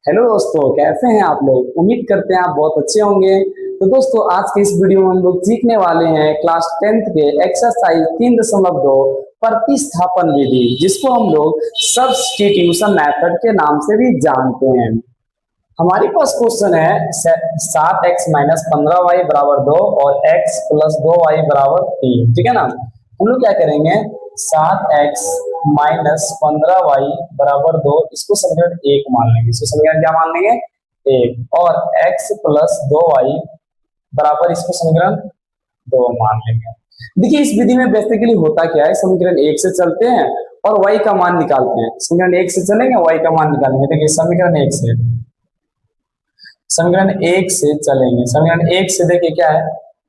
Hello दोस्तों, कैसे हैं आप लोग। उम्मीद करते हैं आप बहुत अच्छे होंगे। तो दोस्तों, आज के इस वीडियो में हम लोग सीखने वाले हैं क्लास 10th के एक्सरसाइज 3.2 प्रतिस्थापन विधि, जिसको हम लोग सब्स्टिट्यूशन मेथड के नाम से भी जानते हैं। हमारे पास क्वेश्चन है 7x-15y = 2 और x + 2y = 3। ठीक है ना। हम लोग क्या करेंगे, 7x-15y = 2 इसको समीकरण 1 मान लेंगे। इसको समीकरण क्या मान लेंगे, 1। और x + 2y बराबर इसको समीकरण 2 मान लेंगे। देखिए, इस विधि में बेसिकली होता क्या है, समीकरण 1 से चलते हैं और y का मान निकालते हैं। समीकरण 1 से चलेंगे, y का मान निकालेंगे। देखिए, समीकरण एक से चलेंगे। समीकरण एक से देखिए क्या है,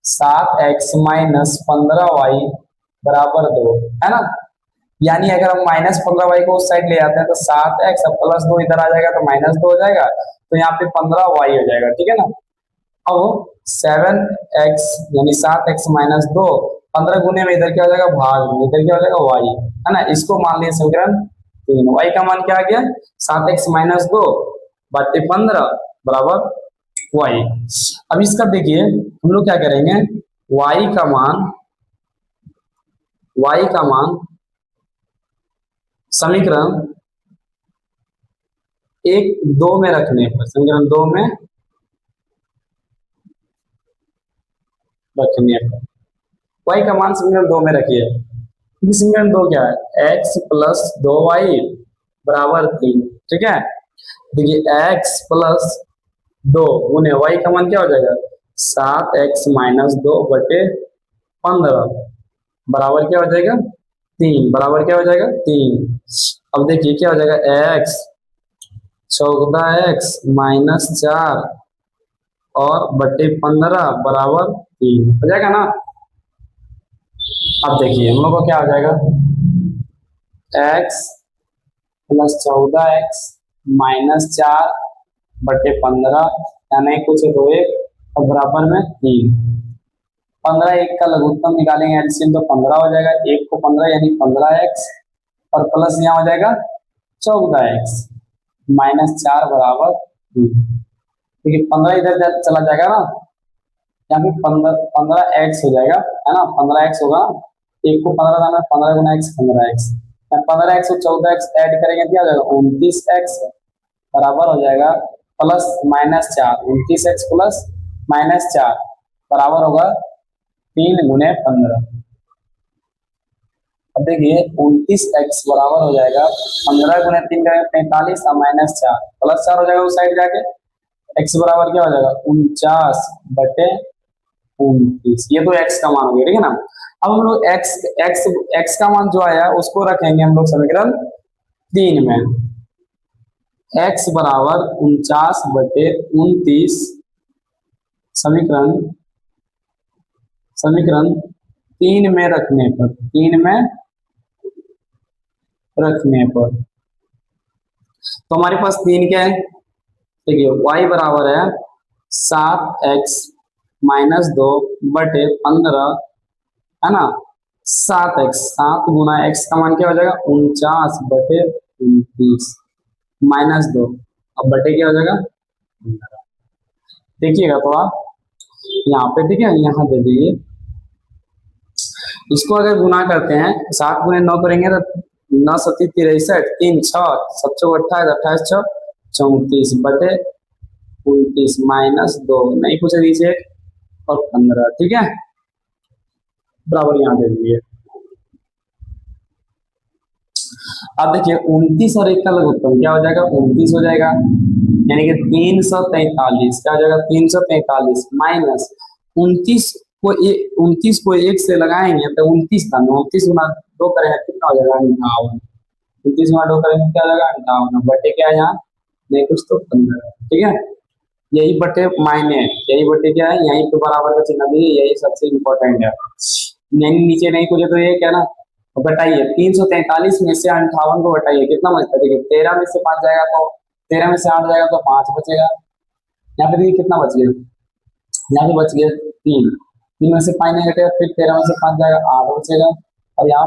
7x-15y = 2 है ना। यानी अगर हम -15y को उस साइड ले जाते हैं तो 7x और +2 इधर आ जाएगा तो -2 हो जाएगा, तो यहाँ पे 15y हो जाएगा। ठीक है ना। अब 7x यानी 7x-2, 15 गुने में इधर क्या हो जाएगा, भाग में इधर क्या हो जाएगा, y है ना। इसको मान लिया समीकरण 3। y का मान क्या आ गया, 7x-2 बटे 15 बराबर y। अब इसका देखिए हम लोग क्या करेंगे, y का मान समीकरण 1-2 में रखने पर, समीकरण 2 में रखने पर y का मान समीकरण 2 में रखिए। समीकरण 2 क्या है, x + 2y = 3। ठीक है। देखिए x + 2 गुने y का मान क्या हो जाएगा, 7x-2 बटे 15 बराबर क्या हो जाएगा, 3 बराबर क्या हो जाएगा, 3। अब देखिए क्या हो जाएगा, x 14x-4 और बटे 15 बराबर 3 हो जाएगा ना। अब देखिए हम लोग को क्या हो जाएगा, x + 14x-4 बटे 15 यानी कुछ तो 1 और बराबर में 3। 15 1 का लघुत्तम निकालेंगे एलसीएम तो 15 हो जाएगा। 1 को 15 यानी 15x और प्लस यहाँ हो जाएगा 14x-4 बराबर 3। देखिए 15 इधर चला जाएगा ना, यहाँ पे 15x हो जाएगा है ना, 15x होगा। 1 को 15 दाना 15 गुना x 15x, 15x और 14x ऐड करेंगे क्या हो जाएगा, 29x बराबर हो जाएगा प्लस -4। 29x प्लस -4 बराबर होगा 3 गुने 15। अब देखिए 29x बराबर हो जाएगा 15 गुने 3 करेंगे 45 और -4 प्लस 4 हो जाएगा उस साइड जाके। x बराबर क्या हो जाएगा, 49 बटे 29। ये तो x का मान हो गया। ठीक है ना। अब हम लोग x का मान जो आया उसको रखेंगे हम लोग समीकरण 3 में। x बराबर 49 बटे 29 समीकरण 3 में रखने पर, तो हमारे पास 3 क्या है, देखिए y बराबर है 7x-2 बटे 15 है ना। 7x 7 गुना x का मान क्या हो जाएगा, 49 बटे 29 -2 अब बटे क्या हो जाएगा 15। देखिएगा तो आप यहाँ पे, ठीक है, यहाँ दे दीजिए। इसको अगर गुना करते हैं 7 गुने 9 करेंगे तो 9 सती 63, 3 6 7 चौ 28, 28 6 34 बटे 29 -2 नहीं पूछे दीजिए और 15। ठीक है, बराबर यहाँ दे दीजिए। अब देखिए 29 और 1 का लघुत्तम क्या हो जाएगा, 29 हो जाएगा। यानी कि 343 क्या हो जाएगा, 343 माइनस 29 को 1 से लगाएंगे तो 29 था, 29 गुना 2 करेंगे कितना हो जाएगा, 58। 29 गुना 2 करेंगे क्या हो जाएगा, 58 बटे क्या है यहाँ नहीं कुछ तो 15। ठीक है, यही बटे मायने, यही बटे क्या है, यही पे बराबर का चिन्ह भी, यही सबसे इंपॉर्टेंट है। नहीं नीचे नहीं कुछ तो ये क्या ना, तो बताइए 343 में से 58 को बताइए कितना बचता है। देखिए 13 में से 5 जाएगा तो 13 में से 8 जाएगा तो 5 बचेगा। यहाँ पे देखिए कितना बच गया, यहाँ पे बच गया 3। 3 में से 5 नहीं घटेगा, फिर 13 में से 5 जाएगा 8 बचेगा। और यहाँ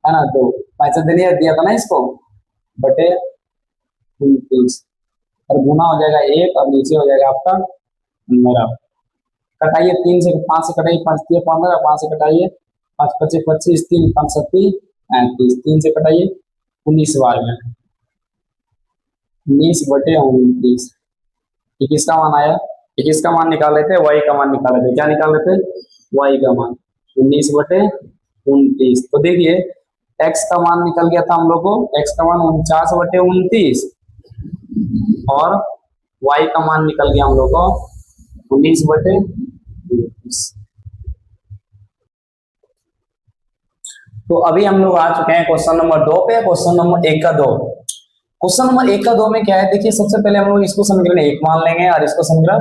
है ना 2 पैसा दिया था ना इसको बटे 29। और गुना हो जाएगा 1 और नीचे हो जाएगा आपका मेरा। कटाइए 3 से 5 से कटाइए, 5 3 15, 5 से कटाइए 5 25 25, 3 5 7 35, 3 से कटाइए 19 बार में 19/29। 21 का मान आया, 21 का मान निकाल लेते हैं, y का मान निकाल लेते हैं। क्या निकाल लेते हैं? y का मान 19/29। तो देखिए x का मान निकल गया था हम लोग को, x का मान 49/29 और y का मान निकल गया हम लोग को 19/29। तो अभी हम लोग आ चुके हैं क्वेश्चन नंबर 2 पे। क्वेश्चन नंबर 1 का 2, क्वेश्चन नंबर 1 का 2 में क्या है, देखिए सबसे पहले हम लोग इसको समीकरण 1 मान लेंगे और इसको समीकरण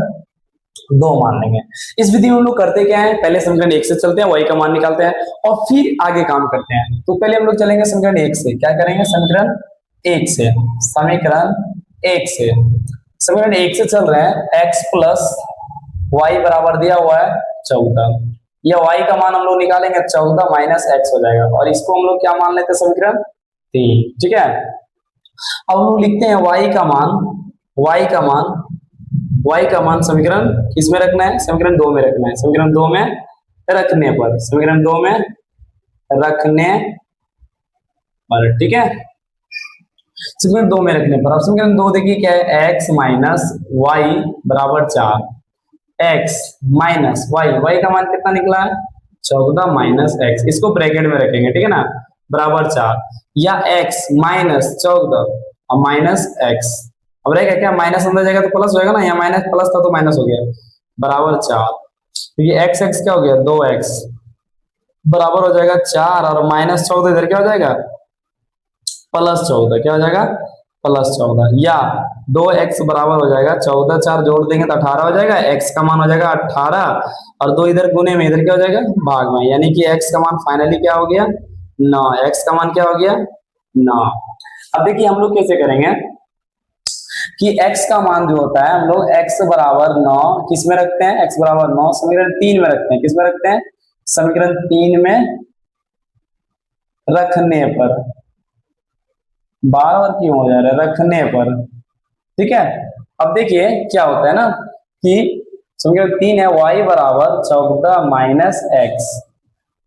2 मान लेंगे। इस विधि में हम लोग करते क्या है, पहले समीकरण 1 से चलते हैं, y का मान निकालते हैं और फिर आगे काम करते हैं। तो पहले हम लोग चलेंगे समीकरण 1 से। क्या करेंगे? समीकरण 1 से, समीकरण 1 से, समीकरण 1 से चल रहे हैं। x प्लस वाई बराबर दिया हुआ है 14। यह y का मान हम लोग निकालेंगे 14 माइनस x हो जाएगा और इसको हम लोग क्या मान लेते हैं? समीकरण 3। ठीक है, अब हम लोग लिखते हैं y का मान, y का मान, y का मान समीकरण किसमें रखना है? समीकरण 2 में रखना है। समीकरण 2 में रखने पर, समीकरण 2 में रखने पर, ठीक है, समीकरण 2 में रखने पर। अब समीकरण 2 देखिए क्या है, x माइनस वाई बराबर 4, x माइनस वाई, y का मान कितना निकला है? 14 माइनस x, इसको ब्रैकेट में रखेंगे, ठीक है ना, बराबर 4, या x माइनस 14 और माइनस x। अब रहेगा क्या? माइनस अंदर जाएगा तो प्लस होएगा ना, यहाँ माइनस प्लस था तो माइनस हो गया, बराबर 4। तो ये x x क्या हो गया? 2x बराबर हो जाएगा 4 और माइनस 14 इधर क्या हो जाएगा? प्लस 14। क्या हो जाएगा? प्लस 14, या 2x बराबर हो जाएगा 14, 4 जोड़ देंगे तो 18 हो जाएगा, x का मान हो जाएगा 18 और 2 इधर गुने में, इधर क्या हो जाएगा? भाग में, यानी कि x का मान फाइनली क्या हो गया? 9। x का मान क्या हो गया? 9। अब देखिए हम लोग कैसे करेंगे कि x का मान जो होता है हम लोग x बराबर 9 किस में रखते हैं? x बराबर 9 समीकरण 3 में रखते हैं। किस में रखते हैं? समीकरण 3 में रखने पर, बार बार क्यों हो जा रहा है? रखने पर, ठीक है। अब देखिए क्या होता है ना कि समीकरण 3 है, y बराबर 14 माइनस x,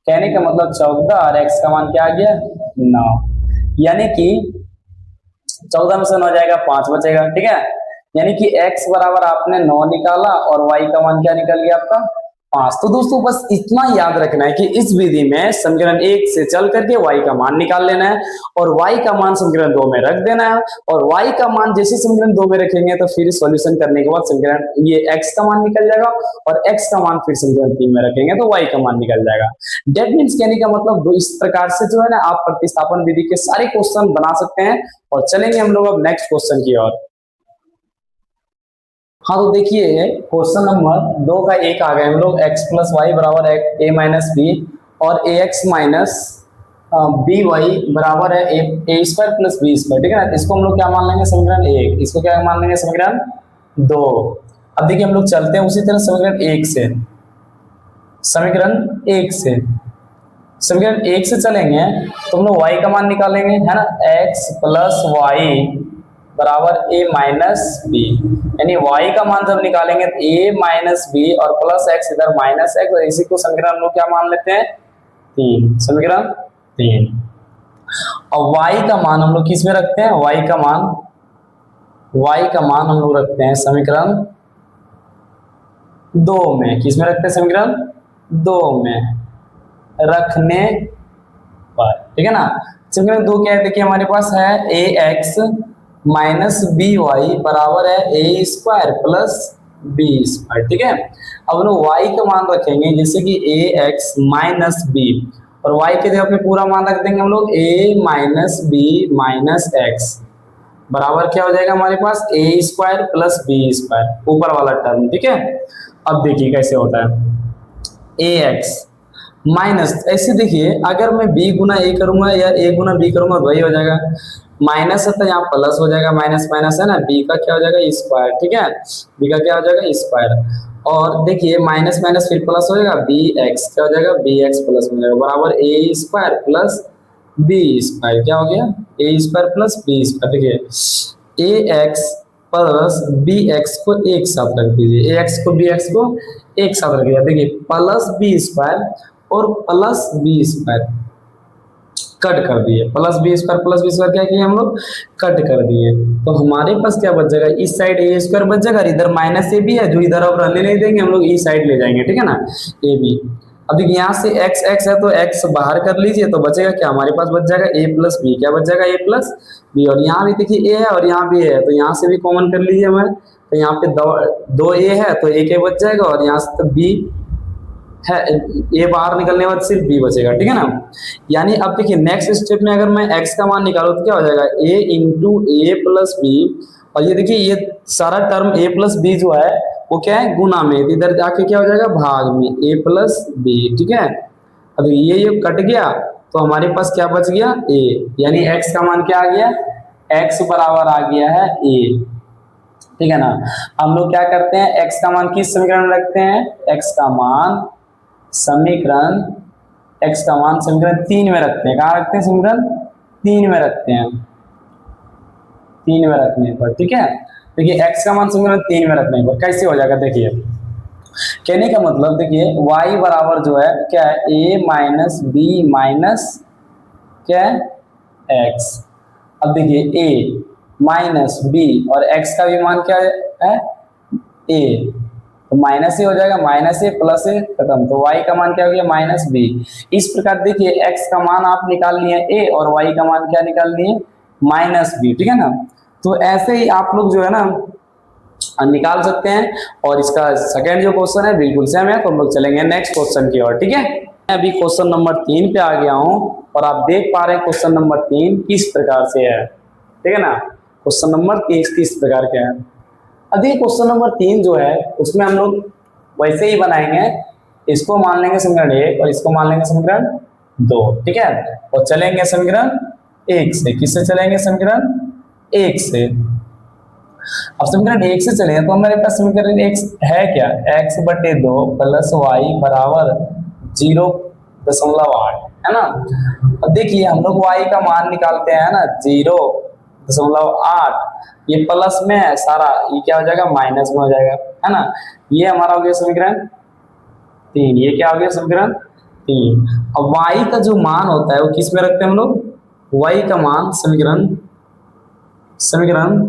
कहने का मतलब 14 और x का मान क्या आ गया? 9, यानी कि 14 में से 9 जाएगा 5 बचेगा, ठीक है, यानी कि x बराबर आपने 9 निकाला और y का मान क्या निकल गया आपका? 5। तो दोस्तों बस इतना याद रखना है कि इस विधि में समीकरण 1 से चल करके y का मान निकाल लेना है और y का मान समीकरण 2 में रख देना है और y का मान जैसे समीकरण 2 में रखेंगे तो फिर सॉल्यूशन करने के बाद समीकरण ये x का मान निकल जाएगा और x का मान फिर समीकरण 3 में रखेंगे तो y का मान निकल जाएगा। डेट मीन्स कहने का मतलब दो इस प्रकार से जो है ना आप प्रतिस्थापन विधि के सारे क्वेश्चन बना सकते हैं। और चलेंगे हम लोग अब नेक्स्ट क्वेश्चन की ओर। हाँ तो देखिए क्वेश्चन नंबर 2 का 1 आ गए हम लोग, x प्लस वाई बराबर a माइनस बी और ax माइनस बी वाई बराबर है ए स्क्वायर प्लस बी स्क्वायर, ठीक है ना। इसको हम लोग क्या मान लेंगे? समीकरण 1। इसको क्या मान लेंगे? समीकरण 2। अब देखिए हम लोग चलते हैं उसी तरह समीकरण 1 से, समीकरण 1 से, समीकरण 1 से चलेंगे तो हम लोग y का मान निकालेंगे, है ना, x प्लस वाई बराबर a माइनस बी, यानी y का मान जब निकालेंगे तो a माइनस बी और प्लस x इधर माइनस x, और इसी को समीकरण हम लोग क्या मान लेते हैं? 3, समीकरण 3। और y का मान हम लोग किस में रखते हैं? y का मान हम लोग रखते हैं समीकरण 2 में। किस में रखते हैं? समीकरण 2 में रखने पर, ठीक है ना। समीकरण 2 क्या है? देखिए हमारे पास है ax माइनस बी वाई बराबर है a square plus B square, ठीक है। अब हम लोग y का मान रखेंगे जैसे कि ax माइनस बी और y के जगह पे पूरा मान रख देंगे हम लोग a minus B minus X बराबर क्या हो जाएगा हमारे पास? a square plus B square, ऊपर वाला टर्म, ठीक है। अब देखिए कैसे होता है, ax माइनस, ऐसे देखिए अगर मैं b गुना a करूंगा या a गुना b करूंगा वही हो जाएगा, माइनस है तो यहाँ प्लस हो जाएगा, माइनस माइनस है ना, b का क्या हो जाएगा? स्क्वायर, ठीक है, b का क्या हो जाएगा? स्क्वायर। और देखिए माइनस माइनस फिर प्लस हो जाएगा, बी एक्स क्या हो जाएगा? बी एक्स प्लस हो जाएगा बराबर a square plus B square, क्या हो गया? a square plus B square. देखिए a X plus B X को एक साथ रख दीजिए, ए एक्स को बी एक्स को एक साथ रख दिया। देखिए प्लस बी स्क्वायर और प्लस बी स्क्वायर कट कर दिए, प्लस बी स्क्वायर क्या किए हम लोग, कट कर दिए। तो हमारे पास क्या बच जाएगा, इस साइड ए स्क्वायर बच जाएगा, इधर माइनस ए बी है जो इधर अब रहने नहीं देंगे, हम लोग इस साइड ले जाएंगे, ठीक है ना, ए बी। अब देखिए यहाँ से एक्स एक्स है तो एक्स बाहर कर लीजिए, तो बचेगा क्या हमारे पास, बच जाएगा ए प्लस बी, क्या बच जाएगा, ए प्लस बी। और यहाँ भी देखिए ए है और यहाँ भी ए है, तो यहाँ से भी कॉमन कर लीजिए हमारे, तो यहाँ पे दो ए है तो एक ए बच जाएगा, और यहाँ से बी है, ए बाहर निकलने के बाद सिर्फ बी बचेगा, ठीक है ना। यानी अब देखिए नेक्स्ट स्टेप में अगर मैं x का मान निकालूं तो क्या हो जाएगा, a into A plus B, और ये देखिए ये सारा टर्म a प्लस बी जो है वो क्या है, गुना में, इधर जाके क्या हो जाएगा, भाग में, a प्लस बी, ठीक है। अब ये कट गया तो हमारे पास क्या बच गया, a, यानी x का मान क्या आ गया, x बराबर आ गया है a, ठीक है ना। हम लोग क्या करते हैं, x का मान किस समीकरण में रखते हैं, x का मान समीकरण, x का मान समीकरण 3 में रखते हैं, कहाँ रखते हैं, समीकरण 3 में रखते हैं, 3 में रखने पर, ठीक है। देखिए x का मान समीकरण 3 में रखने पर कैसे हो जाएगा, देखिए कहने का मतलब देखिए y बराबर जो है क्या है, a माइनस बी माइनस क्या है x। अब देखिए a माइनस बी और x का भी मान क्या है a, तो माइनस ए हो जाएगा, माइनस ए प्लस ए खत्म, तो y का मान क्या हो गया, माइनस बी। इस प्रकार देखिए x का मान आप निकाल लिए a और y का मान क्या निकाल लिए, माइनस बी, ठीक है ना। तो ऐसे ही आप लोग जो है ना निकाल सकते हैं। और इसका सेकंड जो क्वेश्चन है बिल्कुल सेम है, तो हम लोग चलेंगे नेक्स्ट क्वेश्चन की ओर, ठीक है। मैं अभी क्वेश्चन नंबर 3 पे आ गया हूँ और आप देख पा रहे हैं क्वेश्चन नंबर 3 किस प्रकार से है, ठीक है ना। क्वेश्चन नंबर 3 किस प्रकार के है, अभी क्वेश्चन नंबर 3 जो है उसमें हम लोग वैसे ही बनाएंगे, इसको मान लेंगे समीकरण 1 और इसको मान लेंगे समीकरण 2, ठीक है। और चलेंगे समीकरण 1 से, किससे चलेंगे, समीकरण 1 से। अब समीकरण 1 से चलेंगे तो हमारे पास समीकरण 1 है क्या, x बटे 2 प्लस वाई बराबर 0.8, है ना। अब देखिए हम लोग y का मान निकालते हैं ना 0.8, ये प्लस में है सारा, ये क्या हो जाएगा, माइनस में हो जाएगा, है ना। ये हमारा हो गया समीकरण 3, ये क्या हो गया, समीकरण 3। अब y का जो मान होता है वो किस में रखते हैं हम लोग, y का मान समीकरण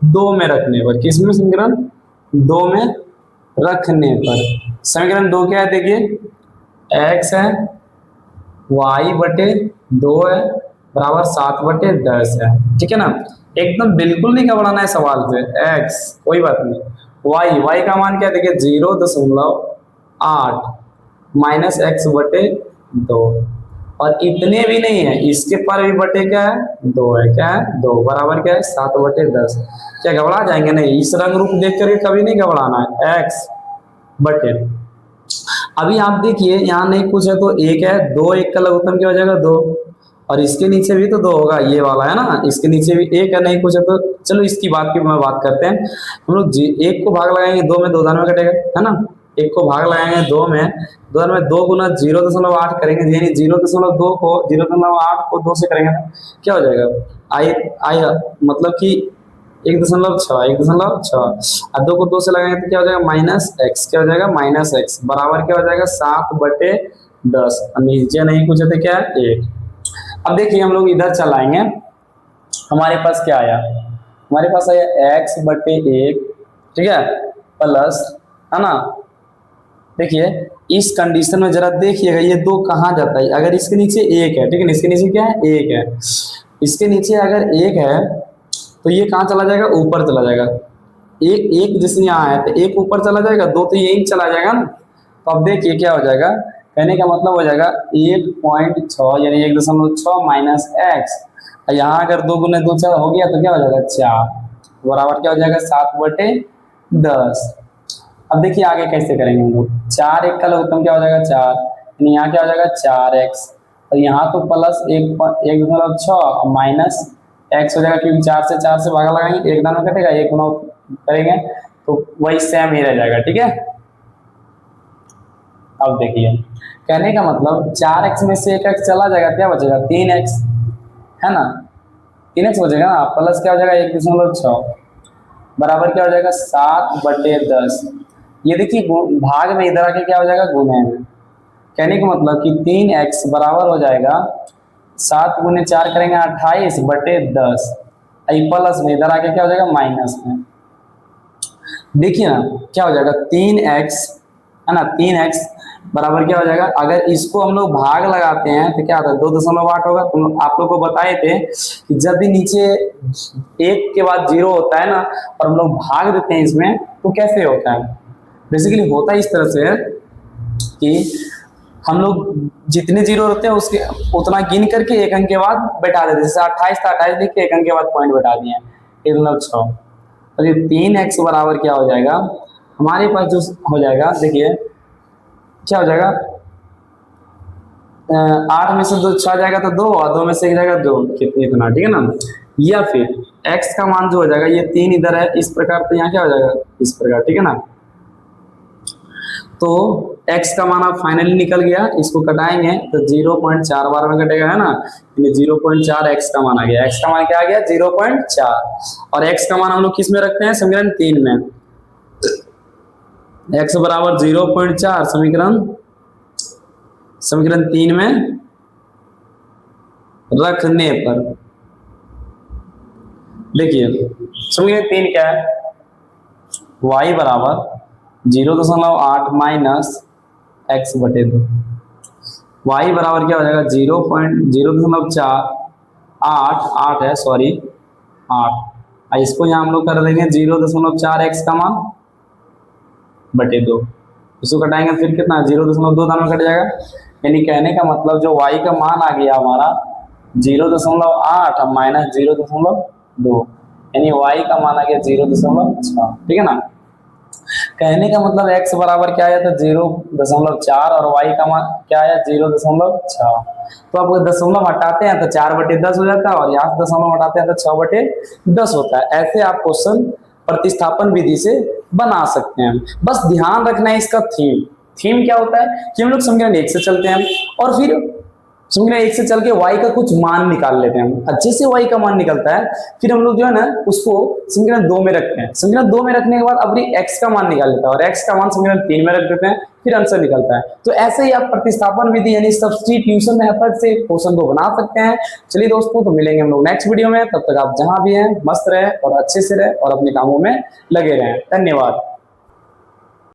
2 में रखने पर, किस में, समीकरण 2 में रखने पर। समीकरण 2 क्या है, देखिए x है, y बटे 2 है बराबर 7/10 है, ठीक है ना। एकदम बिल्कुल नहीं घबराना है सवाल से, x कोई बात नहीं, y का मान क्या है, देखिए 0.8 माइनस एक्स बटे 2, और इतने भी नहीं है, इसके पर भी बटे क्या है, 2 है, क्या है 2 बराबर क्या है 7/10। क्या घबरा जाएंगे, नहीं, इस रंग रूप देख करके कभी नहीं घबराना है, x बटे। अभी आप देखिए यहाँ नहीं कुछ है तो 1 है, 2 1 का लघुत्तम क्या हो जाएगा 2, और इसके नीचे भी तो 2 होगा, ये वाला है ना, इसके नीचे भी 1 है, नहीं कुछ है तो चलो इसकी बात की मैं बात करते हैं। हम लोग 1 को भाग लगाएंगे 2 में, 2 दान में कटेगा, है ना। 1 को भाग लगाएंगे 2 में, 2 गुना 0.8 करेंगे, यानी 0.2 को 0.8 को 2 से करेंगे क्या हो जाएगा, आई मतलब कि 1.6 और 2 को 2 से लगाएंगे तो क्या हो जाएगा, माइनस एक्स, क्या हो जाएगा, माइनस एक्स बराबर क्या हो जाएगा 7/10, नीचे नहीं कुछ है तो क्या है 1। अब देखिए हम लोग इधर चलाएंगे, हमारे पास क्या आया, हमारे पास आया x/1, ठीक है, प्लस, है ना। देखिए इस कंडीशन में जरा देखिएगा ये 2 कहाँ जाता है, अगर इसके नीचे 1 है, ठीक है, इसके नीचे क्या है 1 है, इसके नीचे अगर 1 है तो ये कहाँ चला जाएगा, ऊपर चला जाएगा, एक जैसे यहाँ है तो 1 ऊपर चला जाएगा, 2 तो यही चला जाएगा ना। तो अब देखिए क्या हो जाएगा, कहने का मतलब हो जाएगा 1.6 यानी 1.6 माइनस एक्स, यहाँ अगर 2 गुने 2 हो गया तो क्या हो जाएगा 4 बराबर क्या हो जाएगा 7/10। अब देखिए आगे कैसे करेंगे हम लोग, 4 1 का लघुत्तम क्या हो जाएगा 4, यानी यहाँ क्या हो जाएगा 4x, और यहाँ तो प्लस 1.6 माइनस एक्स हो जाएगा, क्योंकि 4 से भागा लगाएंगे 1 दान में कटेगा, 1 गुना करेंगे तो वही सेम ही रह जाएगा, ठीक है। अब देखिए कहने का मतलब 4x में से 1x चला जाएगा, क्या बचेगा 3x, है ना, 3x बचेगा ना, प्लस क्या हो जाएगा 1.6, बराबर क्या हो जाएगा 7/10। ये देखिए भाग में इधर आके क्या हो जाएगा गुणे में। कहने का मतलब कि 3x बराबर हो जाएगा 7 गुने 4 करेंगे 28/10। प्लस में इधर आके क्या हो जाएगा माइनस में। देखिए ना क्या हो जाएगा 3x है ना 3x बराबर क्या हो जाएगा। अगर इसको हम लोग भाग लगाते हैं तो क्या होता है 2.8 होगा। तुम आप लोग को बताए थे कि जब भी नीचे एक के बाद जीरो होता है ना और हम लोग भाग देते हैं इसमें तो कैसे होता है। बेसिकली होता है इस तरह से कि हम लोग जितने जीरो होते हैं उसके उतना गिन करके एक अंक के बाद बैठा देते हैं। जैसे 28 था 28 लिख के एक अंक के बाद पॉइंट बैठा दिए 1/6। तो ये 3x बराबर क्या हो जाएगा हमारे पास जो हो जाएगा देखिए क्या हो जाएगा 8 में से 2 6 जाएगा तो 2 और 2 में से 1 जाएगा 2 कितने इतना ठीक है ना। या फिर x का मान जो हो जाएगा ये 3 इधर है इस प्रकार तो यहाँ क्या हो जाएगा इस प्रकार ठीक है ना। तो x का मान अब फाइनली निकल गया। इसको कटाएंगे तो 0.4 बार में कटेगा है ना। 0.4 x का मान आ गया। x का मान क्या आ गया 0.4 और x का मान हम लोग किस में रखते हैं समीकरण 3 में। x बराबर 0.4 समीकरण 3 में रखने पर देखिए समीकरण 3 क्या है y बराबर 0.8 माइनस x/2। y बराबर क्या हो जाएगा 0.8 है सॉरी 8। इसको यहाँ हम लोग कर देंगे 0.4 x का मान बटे 2। इसको कटाएंगे फिर कितना 0.2 दान में कट जाएगा। यानी कहने का मतलब जो y का मान आ गया हमारा 0.8 माइनस 0.2 यानी y का मान आ गया 0.6 ठीक है ना। कहने का मतलब x बराबर क्या आया था 0.4 और y का मान क्या आया 0.6। तो आप दशमलव हटाते हैं तो 4/10 हो जाता है और यहाँ दशमलव हटाते हैं तो 6/10 होता है। ऐसे आप क्वेश्चन प्रतिस्थापन विधि से बना सकते हैं। बस ध्यान रखना है इसका थीम क्या होता है कि हम लोग समीकरण 1 से चलते हैं और फिर समीकरण 1 से चल के y का कुछ मान निकाल लेते हैं। अच्छे से y का मान निकलता है फिर हम लोग जो है ना उसको समीकरण 2 में रखते हैं। समीकरण 2 में रखने के बाद अपनी x का मान निकाल लेते हैं और x का मान समीकरण 3 में रख देते हैं फिर आंसर निकलता है। तो ऐसे ही आप प्रतिस्थापन विधि यानी सब्स्टिट्यूशन मेथड से क्वेश्चन को बना सकते हैं। चलिए दोस्तों तो मिलेंगे हम लोग नेक्स्ट वीडियो में। तब तक आप जहां भी हैं मस्त रहे और अच्छे से रहे और अपने कामों में लगे रहें। धन्यवाद।